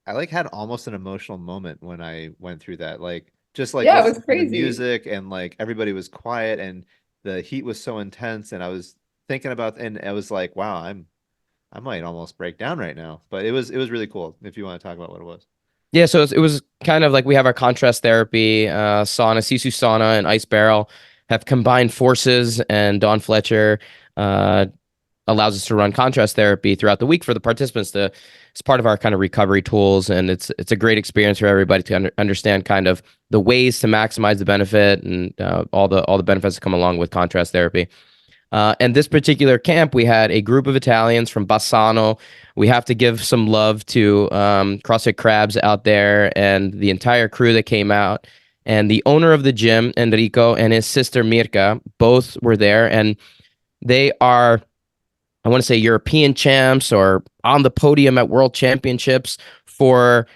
I had almost an emotional moment when I went through that. Like just like Yeah, it was listening to the crazy. music and like everybody was quiet and the heat was so intense and I was thinking about and I was like, wow, I might almost break down right now. But it was really cool if you want to talk about what it was. Yeah, so it was kind of like we have our contrast therapy, sauna, Sisu sauna, and ice barrel have combined forces, and Dawn Fletcher allows us to run contrast therapy throughout the week for the participants. It's part of our kind of recovery tools, and it's a great experience for everybody to understand kind of the ways to maximize the benefit and all the benefits that come along with contrast therapy. And this particular camp, we had a group of Italians from Bassano. We have to give some love to CrossFit Crabs out there and the entire crew that came out. And the owner of the gym, Enrico, and his sister Mirka, both were there. And they are, I want to say, European champs or on the podium at World Championships for,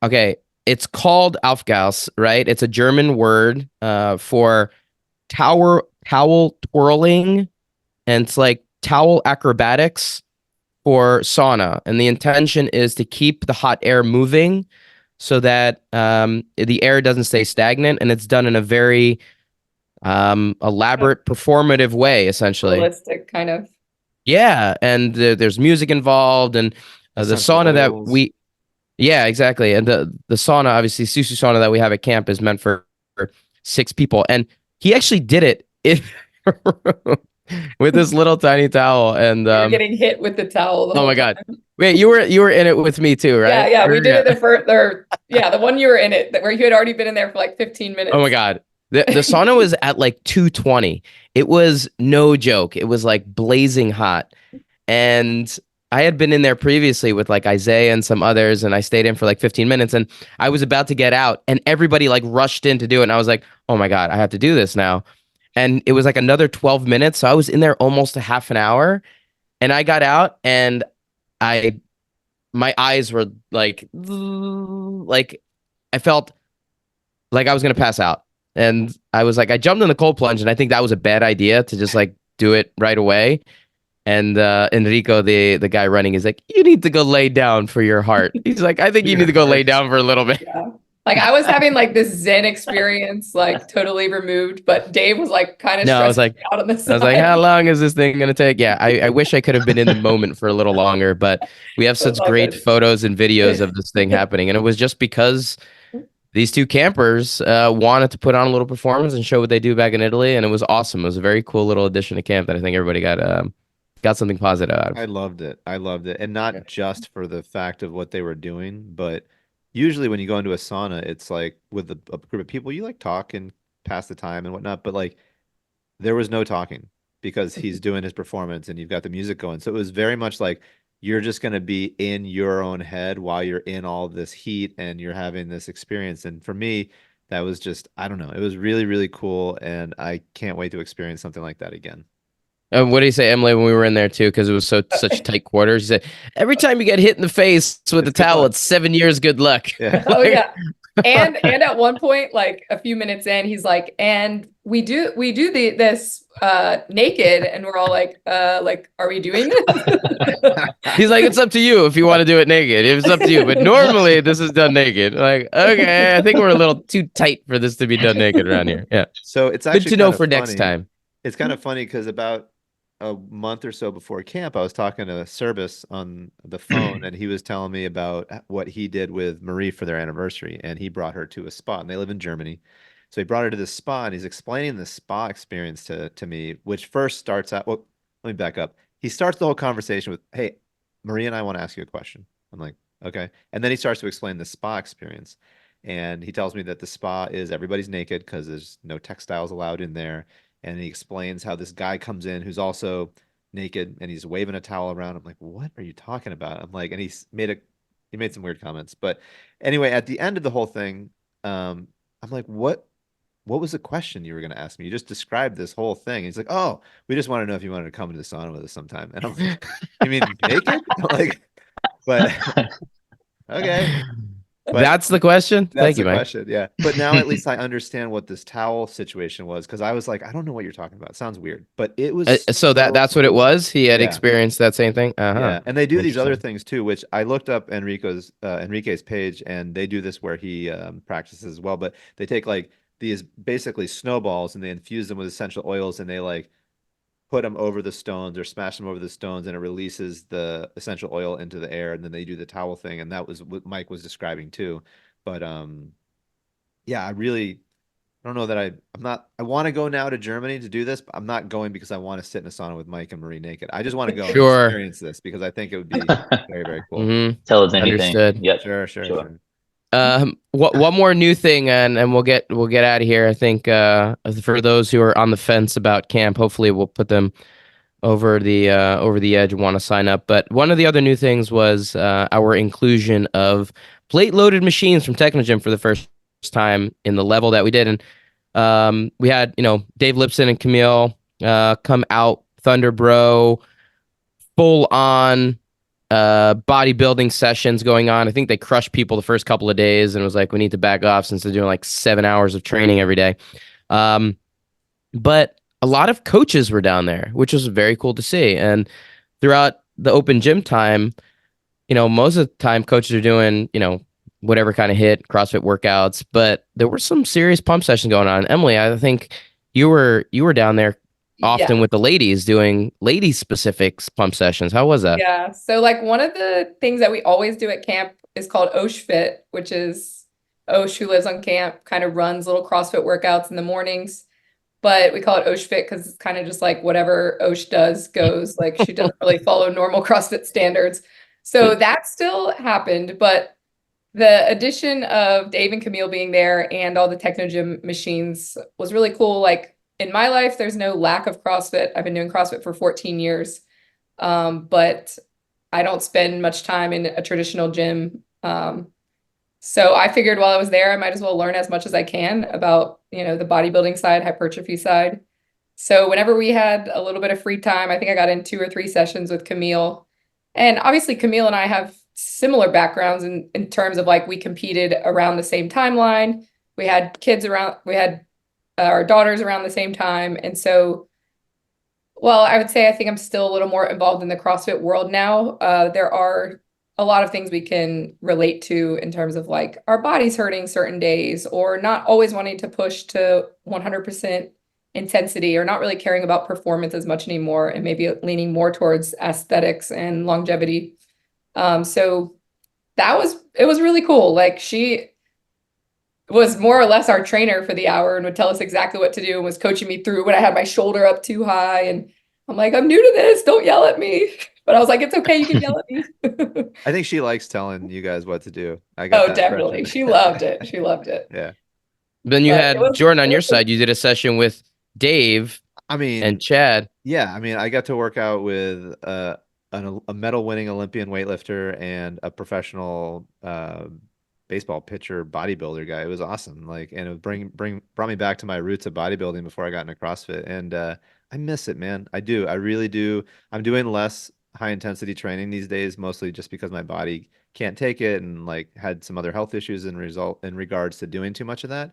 okay, it's called Aufgaus, right? It's a German word for towel twirling, and it's like towel acrobatics for sauna. And the intention is to keep the hot air moving so that the air doesn't stay stagnant, and it's done in a very elaborate, performative way, essentially. Realistic kind of. Yeah, and there's music involved, and the sauna that we, yeah, exactly, and the sauna, obviously, Susu sauna that we have at camp is meant for 6 people, and he actually did it with this little tiny towel, and You're getting hit with the towel. Oh my God! Wait, you were in it with me too, right? Yeah, we did it the first, the one you were in it, where you had already been in there for like 15 minutes. Oh my God. The sauna was at like 220. It was no joke. It was like blazing hot. And I had been in there previously with like Isaiah and some others, and I stayed in for like 15 minutes, and I was about to get out, and everybody like rushed in to do it. And I was like, oh my God, I have to do this now. And it was like another 12 minutes. So I was in there almost a half an hour, and I got out, and my eyes were like I felt like I was going to pass out. And I was like, I jumped in the cold plunge, and I think that was a bad idea to just like do it right away. And Enrico, the guy running, is like, you need to go lay down for your heart. He's like, I think you need to go lay down for a little bit. Yeah. Like I was having like this Zen experience, like totally removed, but Dave was like kind of I was like, out on the side. I was like, how long is this thing going to take? Yeah, I wish I could have been in the moment for a little longer, but we have such great photos and videos of this thing happening. And it was just because these 2 campers wanted to put on a little performance and show what they do back in Italy. And it was awesome. It was a very cool little addition to camp that I think everybody got got something positive out of I it. loved it. I loved it. And not Yeah. just for the fact of what they were doing, but usually when you go into a sauna, it's like with a group of people, you like talk and pass the time and whatnot. But like there was no talking because he's doing his performance and you've got the music going. So it was very much like you're just going to be in your own head while you're in all this heat and you're having this experience. And for me, that was just, I don't know, it was really, really cool. And I can't wait to experience something like that again. What did he say, Emily, when we were in there too? Because it was such tight quarters. He said, every time you get hit in the face with It's a good towel, luck. it's 7 years good luck. Yeah. Oh Like, yeah. And at one point, like a few minutes in, he's like, and we do this naked, and we're all like, are we doing this? he's like, it's up to you if you want to do it naked. It's up to you. But normally this is done naked. Like, okay, I think we're a little too tight for this to be done naked around here. Yeah. So it's Good actually to know kind of for next funny. time. It's kind of funny because about a month or so before camp, I was talking to Service on the phone, and he was telling me about what he did with Marie for their anniversary, and he brought her to a spa, and they live in Germany. So he brought her to this spa, and he's explaining the spa experience to me, which first starts out. Well, let me back up. He starts the whole conversation with, "Hey, Marie and I want to ask you a question." I'm like, "Okay," and then he starts to explain the spa experience, and he tells me that the spa is everybody's naked because there's no textiles allowed in there, and he explains how this guy comes in who's also naked and he's waving a towel around. I'm like, what are you talking about? I'm like, and he made some weird comments. But anyway, at the end of the whole thing, I'm like, what was the question you were going to ask me? You just described this whole thing. He's like, oh, we just want to know if you wanted to come to the sauna with us sometime. And I'm like, you mean naked? I'm like, but okay. But That's the question. that's Thank you, the Mike. question. Yeah. But now at least I understand what this towel situation was because I was like, I don't know what you're talking about. It sounds weird, but it was So so that's what it cool. was. He had Yeah. experienced that same thing. Uh-huh. Yeah. And they do these other Interesting. things too, which I looked up Enrique's page, and they do this where he practices as well. But they take like these basically snowballs and they infuse them with essential oils, and they like put them over the stones or smash them over the stones, and it releases the essential oil into the air, and then they do the towel thing, and that was what Mike was describing too. But yeah, I don't know that I want to go now to Germany to do this, but I'm not going because I want to sit in a sauna with Mike and Marie naked. I just want to go and Sure. experience this because I think it would be very, very cool. Mm-hmm. Tell us anything. Understood. Yep. Sure. Sure. One more new thing, and we'll get out of here. I think for those who are on the fence about camp, hopefully we'll put them over the edge and want to sign up. But one of the other new things was our inclusion of plate loaded machines from Technogym for the first time in the level that we did. And we had Dave Lipson and Camille come out, Thunder Bro, full on bodybuilding sessions going on. I think they crushed people the first couple of days and was like, we need to back off since they're doing like 7 hours of training every day. But a lot of coaches were down there, which was very cool to see. And throughout the open gym time, most of the time coaches are doing, whatever kind of hit CrossFit workouts, but there were some serious pump sessions going on. Emily, I think you were down there often with the ladies doing lady specific pump sessions. How was that? Yeah. So like one of the things that we always do at camp is called Osh Fit, which is Osh, who lives on camp, kind of runs little CrossFit workouts in the mornings. But we call it Osh Fit because it's kind of just like whatever Osh does goes. Like she doesn't really follow normal CrossFit standards. So that still happened. But the addition of Dave and Camille being there and all the Technogym machines was really cool. Like in my life, there's no lack of CrossFit. I've been doing CrossFit for 14 years. But I don't spend much time in a traditional gym. So I figured while I was there, I might as well learn as much as I can about, the bodybuilding side, hypertrophy side. So whenever we had a little bit of free time, I think I got in 2 or 3 sessions with Camille. And obviously Camille and I have similar backgrounds in terms of like we competed around the same timeline. We had our daughters around the same time. And so, well, I would say I think I'm still a little more involved in the CrossFit world now. There are a lot of things we can relate to in terms of like our bodies hurting certain days or not always wanting to push to 100% intensity or not really caring about performance as much anymore and maybe leaning more towards aesthetics and longevity. So it was really cool. Like she was more or less our trainer for the hour and would tell us exactly what to do and was coaching me through when I had my shoulder up too high. And I'm like, I'm new to this. Don't yell at me. But I was like, it's okay. You can yell at me. I think she likes telling you guys what to do. I got Oh, that definitely. impression. She loved it. She loved it. Yeah. Then you But it had was, Jordan on it your was a- side. You did a session with Dave I mean, and Chad. yeah, I mean, I got to work out with a medal-winning Olympian weightlifter and a professional baseball pitcher bodybuilder guy. It was awesome. Like, and it brought me back to my roots of bodybuilding before I got into CrossFit. And I miss it, man. I do. I really do. I'm doing less high intensity training these days, mostly just because my body can't take it and like had some other health issues in regards to doing too much of that.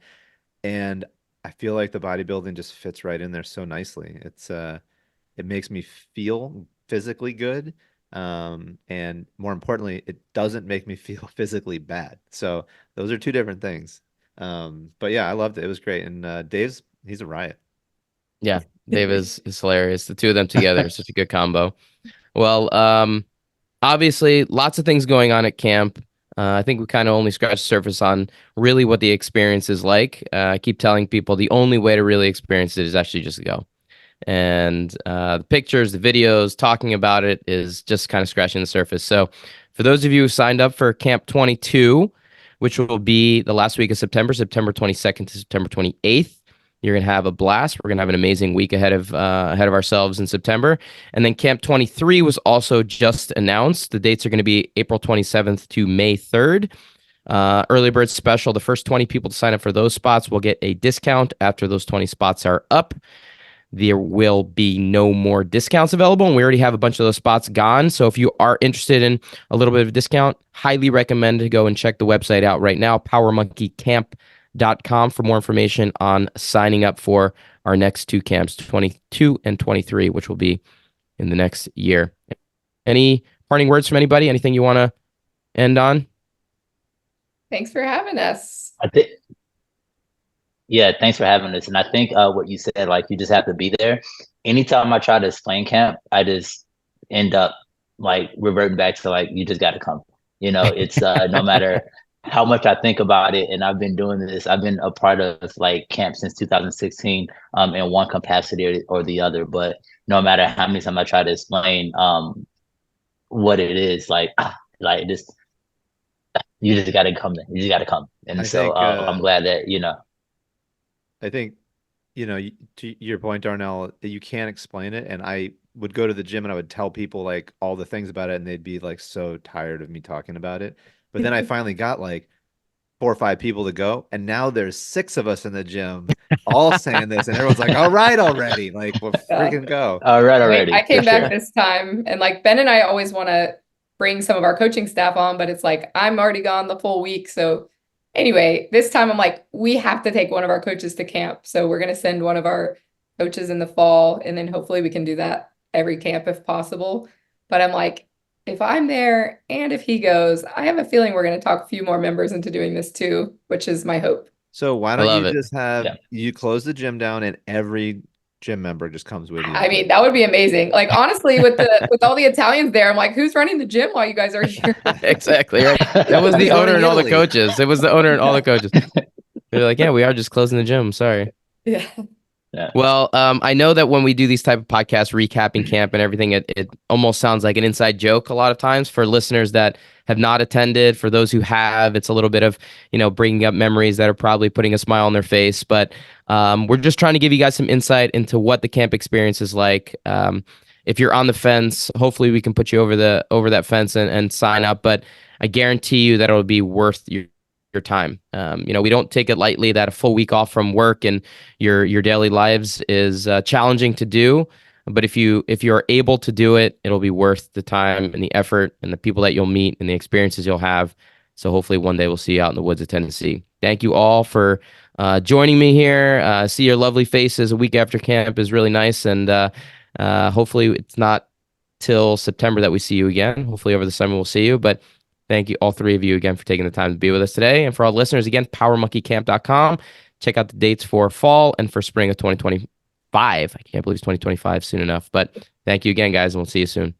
And I feel like the bodybuilding just fits right in there so nicely. It makes me feel physically good. And more importantly, it doesn't make me feel physically bad. So those are two different things. But yeah, I loved it. It was great. And he's a riot. Yeah, Dave is hilarious. The two of them together is such a good combo. Well, obviously, lots of things going on at camp. I think we kind of only scratched the surface on really what the experience is like. I keep telling people the only way to really experience it is actually just to go. And the pictures, the videos, talking about it is just kind of scratching the surface. So for those of you who signed up for Camp 22, which will be the last week of September, September 22nd to September 28th, you're going to have a blast. We're going to have an amazing week ahead of ourselves in September. And then Camp 23 was also just announced. The dates are going to be April 27th to May 3rd. Early bird special. The first 20 people to sign up for those spots will get a discount after those 20 spots are up. There will be no more discounts available, and we already have a bunch of those spots gone. So if you are interested in a little bit of a discount, highly recommend to go and check the website out right now, powermonkeycamp.com, for more information on signing up for our next two camps, 22 and 23, which will be in the next year. Any parting words from anybody? Anything you want to end on? Thanks for having us. I think, yeah, thanks for having us. And I think what you said, like, you just have to be there. Anytime I try to explain camp, I just end up like reverting back to like, you just got to come. You know, it's no matter how much I think about it, and I've been doing this, I've been a part of like camp since 2016 in one capacity or the other. But no matter how many times I try to explain what it is, like just you just got to come there. You just got to come. And so I'm glad that, you know. I think, you know, to your point, Darnell, that you can't explain it. And I would go to the gym and I would tell people like all the things about it, and they'd be like so tired of me talking about it. But then I finally got like 4 or 5 people to go, and now there's 6 of us in the gym all saying this, and everyone's like, all right already, like we'll freaking go. All right already. I came back this time, and like Ben and I always want to bring some of our coaching staff on, but it's like I'm already gone the full week. So anyway, this time I'm like, we have to take one of our coaches to camp. So we're going to send one of our coaches in the fall, and then hopefully we can do that every camp if possible. But I'm like, if I'm there and if he goes, I have a feeling we're going to talk a few more members into doing this too, which is my hope. So why don't you just have you close the gym down and every gym member just comes with you? I mean, that would be amazing. Like, honestly, with all the Italians there, I'm like, who's running the gym while you guys are here? Exactly. Right. That was the owner and all the coaches. It was the owner and all the coaches. They're like, yeah, we are just closing the gym. Sorry. Yeah. Yeah. Well, I know that when we do these type of podcasts, recapping camp and everything, it almost sounds like an inside joke a lot of times for listeners that have not attended. For those who have, it's a little bit of, you know, bringing up memories that are probably putting a smile on their face. But we're just trying to give you guys some insight into what the camp experience is like. If you're on the fence, hopefully we can put you over that fence and sign up. But I guarantee you that it'll be worth your time. You know, we don't take it lightly that a full week off from work and your daily lives is challenging to do. But if you're able to do it, it'll be worth the time and the effort and the people that you'll meet and the experiences you'll have. So hopefully one day we'll see you out in the woods of Tennessee. Thank you all for joining me here. See your lovely faces a week after camp is really nice. And hopefully it's not till September that we see you again. Hopefully over the summer we'll see you. But thank you, all 3 of you, again, for taking the time to be with us today. And for all listeners, again, powermonkeycamp.com. Check out the dates for fall and for spring of 2025. I can't believe it's 2025 soon enough. But thank you again, guys, and we'll see you soon.